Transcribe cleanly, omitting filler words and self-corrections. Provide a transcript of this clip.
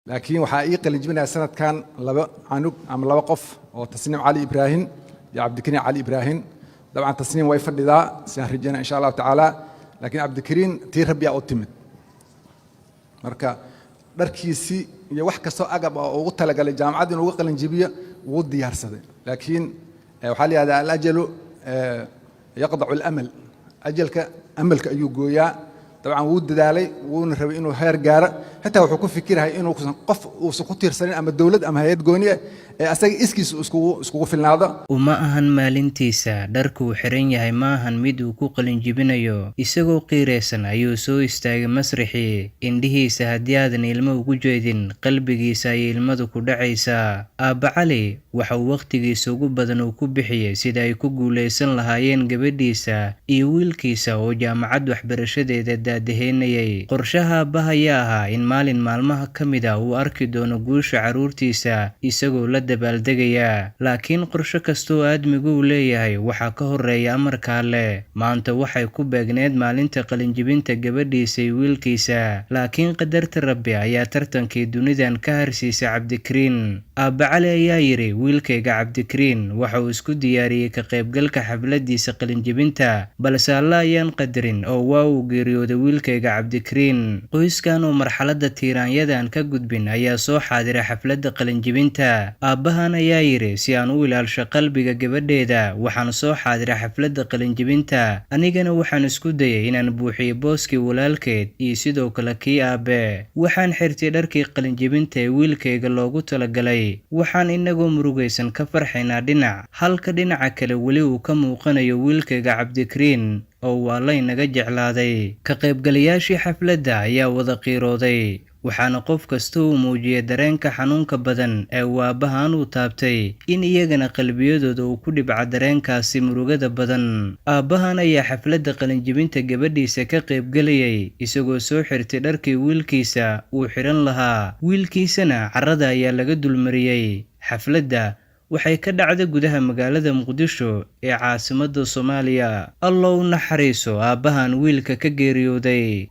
لكن وحقيقة اللي جبنا سنة كان لبا عنق أم لبا قف أو تصنيم علي إبراهيم يا عبد الكريم علي إبراهيم طبعا تصنيم ويفرد ذا سنرجعنا إن شاء الله تعالى لكن عبد الكريم تيربي أوتمت مركا دركيسي يوحك سو أجاب أو قتل قال الجامعة إنه وقل نجيبية ودي يرصد لكن وحالي هذا الأجل يقضع الأمل أجلك أملك أيوجويا طبعا ود دالي ونربي إنه هير جارة حتى وحكون فكرها إنه قف وسقوط يرسلين أما الدولة أما هيئة جونية أساق إسكيس اسكو في النهضة وما أهن maalintiisa dharku xiran yahay ma ahan mid uu ku qalin jibinayo isagoo qiireysan ayuu soo istaagay masrixii indhihiisa haddii aadan ilmo ugu jeedin qalbigiisa ay ilmadu ku dhacaysaa Aabba Cali waxa uu waqtigiisa ugu badan uu ku bixiyay sida ay ku guuleysan lahaayeen gabadhiisa iyo wiilkiisa oo jaamacad waxbarashadeeda daadaheynayay qorshaha aabbaha ayaa ahaa in maalin maalmaha ka mid ah uu arki doono guusha caruurtiisa isagoo la dabaaldegaya laakiin qorshe kastoo aadmigu uu leeyahay waxa ka horeeya amarka Alle maanta waxay ku beegneed maalinta qalinjibinta gabadhiisa iyo wiilkiisa laakiin qadarta Rabbi ayaa tartankii dunidan ka harsiisay Cabdikariin Aabba Cali ayaa yiri wiilkayga Cabdikariin waxa uu isku diyaariyay ka qaybgalka xafladiisa qalinjibinta balse Allah ayaan qadarin oo waa uu geeriyooday wiilkayga Cabdikariin qoyskan oo marxaladda tiiraanyadan ka gudbin ayaa soo xaadiray xafladda qalinjibinta aabbahan ayaa yiri si aan u ilaalisho qalbiga gabadheeda waxaan soo xaadiray xafladda qalinjibinta anigana waxaan isku dayay inaan buuxiyo booskii walaalkeed iyo sidoo kale kii aabe waxaan xirtay dharkii qalinjibinta ee wiilkayga loogu talagalay waxaan inagoo murugaysan ka farxaynaa dhinac halka dhinaca kale weli uu ka muuqanayo wiilkayga Cabdikariin oo waa la inaga jeclaaday ka qaybgalayaashii xafladda ayaa wada qiirooday waxaana qof kasta uu muujiyay dareenka xanuunka badan ee uu aabbahan u taabtay in iyagana qalbiyadooda uu ku dhibca dareenkaasi murugada badan aabbahan ayaa xafladda qalinjibinta gabadhiisa ka qaybgalayay isagoo soo xirtay dharkii wiilkiisa uu xiran lahaa wiilkiisana carrada ayaa laga dulmariyay xafladda waxay ka dhacday gudaha magaalada Muqdisho ee caasimadda Soomaaliya Allahu naxariiso aabbahan wiilka ka geeriyooday